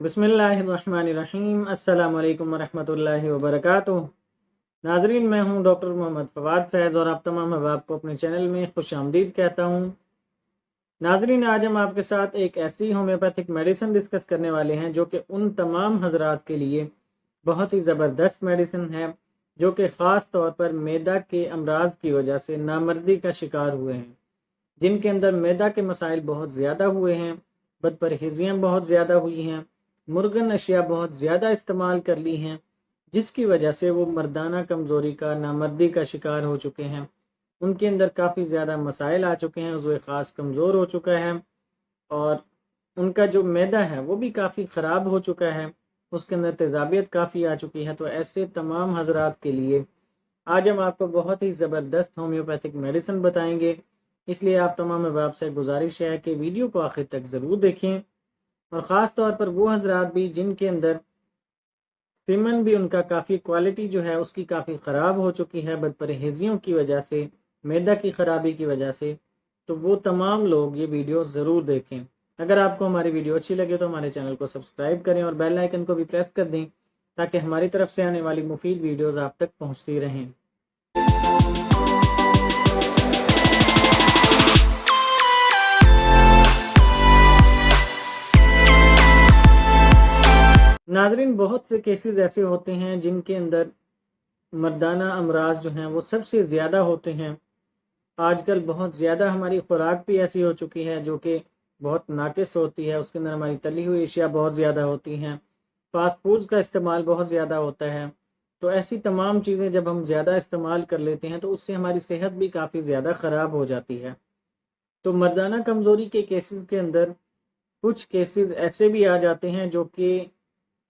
बिस्मिल्लाहिर्रहमानिर्रहीम। अस्सलाम वालेकुम वरहमतुल्लाहि वबरकातुह। नाजरीन, मैं हूं डॉक्टर मोहम्मद फवाद फैज़ और आप तमाम अहबाब को अपने चैनल में खुश आमदीद कहता हूं। नाजरीन, आज हम आपके साथ एक ऐसी होम्योपैथिक मेडिसिन डिस्कस करने वाले हैं जो कि उन तमाम हजरात के लिए बहुत ही ज़बरदस्त मेडिसिन है जो कि ख़ास तौर पर मैदा के अमराज की वजह से नामर्दी का शिकार हुए हैं, जिनके अंदर मैदा के मसाइल बहुत ज़्यादा हुए हैं, बदपरहेजियाँ बहुत ज़्यादा हुई हैं, मुर्गन अशिया बहुत ज़्यादा इस्तेमाल कर ली हैं, जिसकी वजह से वो मर्दाना कमज़ोरी का, नामर्दी का शिकार हो चुके हैं। उनके अंदर काफ़ी ज़्यादा मसाइल आ चुके हैं, उज़्व ख़ास कमज़ोर हो चुका है और उनका जो मैदा है वो भी काफ़ी ख़राब हो चुका है, उसके अंदर तेज़ाबियत काफ़ी आ चुकी है। तो ऐसे तमाम हजरात के लिए आज हम आपको बहुत ही ज़बरदस्त होम्योपैथिक मेडिसिन बताएंगे। इसलिए आप तमाम अहबाब से गुजारिश है कि वीडियो को आखिर तक ज़रूर देखें, और ख़ास तौर पर वो हजरात भी जिनके अंदर सीमन भी उनका काफ़ी क्वालिटी जो है उसकी काफ़ी ख़राब हो चुकी है बदपरहेजियों की वजह से, मैदा की ख़राबी की वजह से, तो वो तमाम लोग ये वीडियो ज़रूर देखें। अगर आपको हमारी वीडियो अच्छी लगे तो हमारे चैनल को सब्सक्राइब करें और बेल आइकन को भी प्रेस कर दें ताकि हमारी तरफ से आने वाली मुफीद वीडियोज़ आप तक पहुँचती रहें। नाजरीन, बहुत से केसेस ऐसे होते हैं जिनके अंदर मर्दाना अमराज जो हैं वो सबसे ज़्यादा होते हैं। आजकल बहुत ज़्यादा हमारी खुराक भी ऐसी हो चुकी है जो कि बहुत नाकिस होती है, उसके अंदर हमारी तली हुई अशिया बहुत ज़्यादा होती हैं, फास्ट फूड्स का इस्तेमाल बहुत ज़्यादा होता है। तो ऐसी तमाम चीज़ें जब हम ज़्यादा इस्तेमाल कर लेते हैं तो उससे हमारी सेहत भी काफ़ी ज़्यादा ख़राब हो जाती है। तो मर्दाना कमज़ोरी के केसेस के अंदर कुछ केसेस ऐसे भी आ जाते हैं जो कि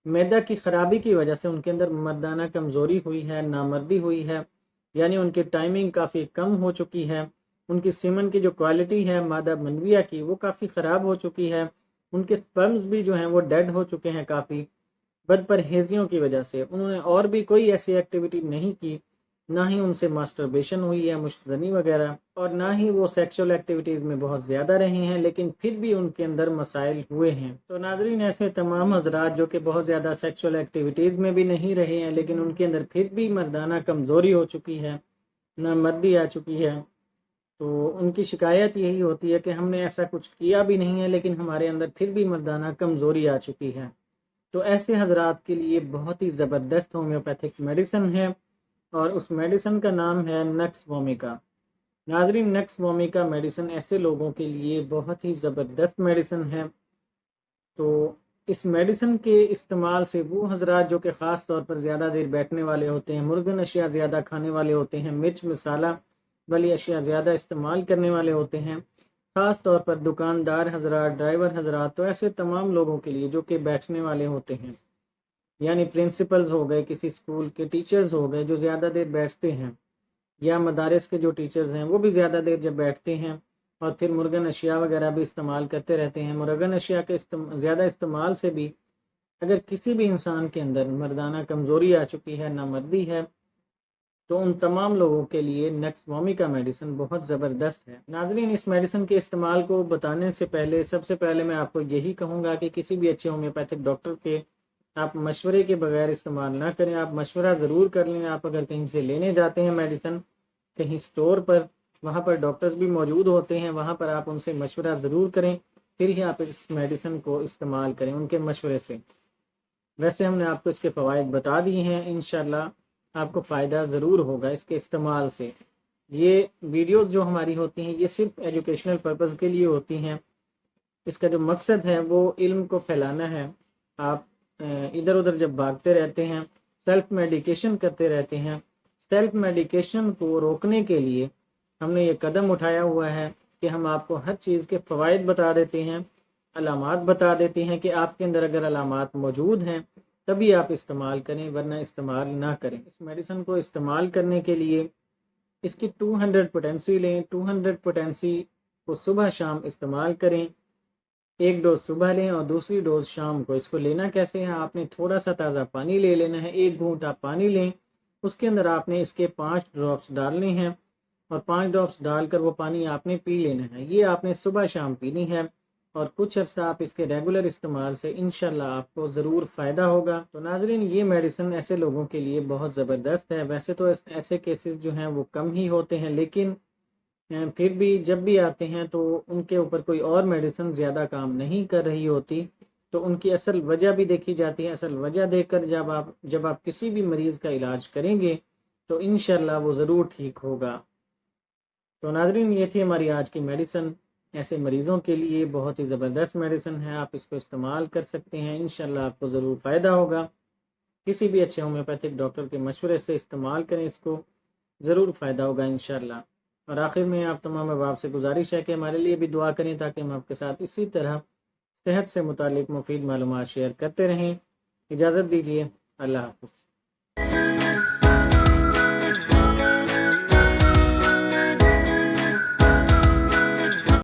मैदा की ख़राबी की वजह से उनके अंदर मर्दाना कमज़ोरी हुई है, नामर्दी हुई है, यानी उनकी टाइमिंग काफ़ी कम हो चुकी है, उनकी सीमन की जो क्वालिटी है मादा मनविया की वो काफ़ी ख़राब हो चुकी है, उनके स्पर्म्स भी जो हैं वो डेड हो चुके हैं काफ़ी बदपरहेजियों की वजह से। उन्होंने और भी कोई ऐसी एक्टिविटी नहीं की, ना ही उनसे मास्टरबेशन हुई है, मुश्तनी वगैरह, और ना ही वो सेक्सुअल एक्टिविटीज़ में बहुत ज़्यादा रहे हैं, लेकिन फिर भी उनके अंदर मसाइल हुए हैं। तो नाजरीन, ऐसे तमाम हजरात जो कि बहुत ज़्यादा सेक्सुअल एक्टिविटीज़ में भी नहीं रहे हैं लेकिन उनके अंदर फिर भी मर्दाना कमज़ोरी हो चुकी है, नामर्दी आ चुकी है, तो उनकी शिकायत यही होती है कि हमने ऐसा कुछ किया भी नहीं है लेकिन हमारे अंदर फिर भी मर्दाना कमज़ोरी आ चुकी है। तो ऐसे हजरात के लिए बहुत ही ज़बरदस्त होम्योपैथिक मेडिसिन है और उस मेडिसिन का नाम है नक्स वोमिका। नाजरीन, नक्स वोमिका मेडिसिन ऐसे लोगों के लिए बहुत ही ज़बरदस्त मेडिसिन है। तो इस मेडिसिन के इस्तेमाल से वो हजरात जो कि ख़ास तौर पर ज़्यादा देर बैठने वाले होते हैं, मुर्गन अशिया ज़्यादा खाने वाले होते हैं, मिर्च मसाला वाली अशिया ज़्यादा इस्तेमाल करने वाले होते हैं, ख़ास तौर पर दुकानदार हजरात, ड्राइवर हजरात, तो ऐसे तमाम लोगों के लिए जो कि बैठने वाले होते हैं, यानी प्रिंसिपल्स हो गए, किसी स्कूल के टीचर्स हो गए जो ज़्यादा देर बैठते हैं, या मदारिस के जो टीचर्स हैं वो भी ज़्यादा देर जब बैठते हैं और फिर मुर्गन अशिया वगैरह भी इस्तेमाल करते रहते हैं। मुर्गन अशिया के ज़्यादा इस्तेमाल से भी अगर किसी भी इंसान के अंदर मर्दाना कमज़ोरी आ चुकी है, नामर्दी है, तो उन तमाम लोगों के लिए नक्स वोमिका मेडिसिन बहुत ज़बरदस्त है। नाजरीन, इस मेडिसिन के इस्तेमाल को बताने से पहले सबसे पहले मैं आपको यही कहूँगा कि किसी भी अच्छे होम्योपैथिक डॉक्टर के आप मशवरे के बगैर इस्तेमाल ना करें। आप मशवरा ज़रूर कर लें। आप अगर कहीं से लेने जाते हैं मेडिसिन, कहीं स्टोर पर, वहाँ पर डॉक्टर्स भी मौजूद होते हैं, वहाँ पर आप उनसे मशवरा ज़रूर करें, फिर ही आप इस मेडिसिन को इस्तेमाल करें उनके मशवरे से। वैसे हमने आपको इसके फ़वाइद बता दिए हैं, इंशाल्लाह आपको फ़ायदा ज़रूर होगा इसके इस्तेमाल से। ये वीडियोस जो हमारी होती हैं ये सिर्फ एजुकेशनल पर्पज़ के लिए होती हैं। इसका जो मकसद है वो इल्म को फैलाना है। आप इधर उधर जब भागते रहते हैं, सेल्फ मेडिकेशन करते रहते हैं, सेल्फ मेडिकेशन को रोकने के लिए हमने ये कदम उठाया हुआ है कि हम आपको हर चीज़ के फ़वाइद बता देते हैं, अलामात बता देते हैं कि आपके अंदर अगर अलामात मौजूद हैं तभी आप इस्तेमाल करें, वरना इस्तेमाल ना करें। इस मेडिसिन को इस्तेमाल करने के लिए इसकी 200 पोटेंसी लें। 200 पोटेंसी को सुबह शाम इस्तेमाल करें। एक डोज सुबह लें और दूसरी डोज शाम को। इसको लेना कैसे है, आपने थोड़ा सा ताज़ा पानी ले लेना है, एक घूंट आप पानी लें, उसके अंदर आपने इसके 5 ड्रॉप्स डालने हैं और 5 ड्रॉप्स डालकर वो पानी आपने पी लेना है। ये आपने सुबह शाम पीनी है اور کچھ عرصہ آپ اس کے ریگولر استعمال سے انشاءاللہ آپ کو ضرور فائدہ ہوگا۔ تو ناظرین، یہ میڈیسن ایسے لوگوں کے لیے بہت زبردست ہے۔ ویسے تو ایسے کیسز جو ہیں وہ کم ہی ہوتے ہیں، لیکن پھر بھی جب بھی آتے ہیں تو ان کے اوپر کوئی اور میڈیسن زیادہ کام نہیں کر رہی ہوتی، تو ان کی اصل وجہ بھی دیکھی جاتی ہے۔ اصل وجہ دیکھ کر جب آپ کسی بھی مریض کا علاج کریں گے تو انشاءاللہ وہ ضرور ٹھیک ہوگا۔ تو ناظرین، یہ تھی ہماری آج کی میڈیسن۔ ایسے مریضوں کے لیے بہت ہی زبردست میڈیسن ہے، آپ اس کو استعمال کر سکتے ہیں، انشاءاللہ آپ کو ضرور فائدہ ہوگا۔ کسی بھی اچھے ہومیوپیتھک ڈاکٹر کے مشورے سے استعمال کریں، اس کو ضرور فائدہ ہوگا انشاءاللہ۔ اور آخر میں آپ تمام احباب سے گزارش ہے کہ ہمارے لیے بھی دعا کریں تاکہ ہم آپ کے ساتھ اسی طرح صحت سے متعلق مفید معلومات شیئر کرتے رہیں۔ اجازت دیجیے، اللہ حافظ۔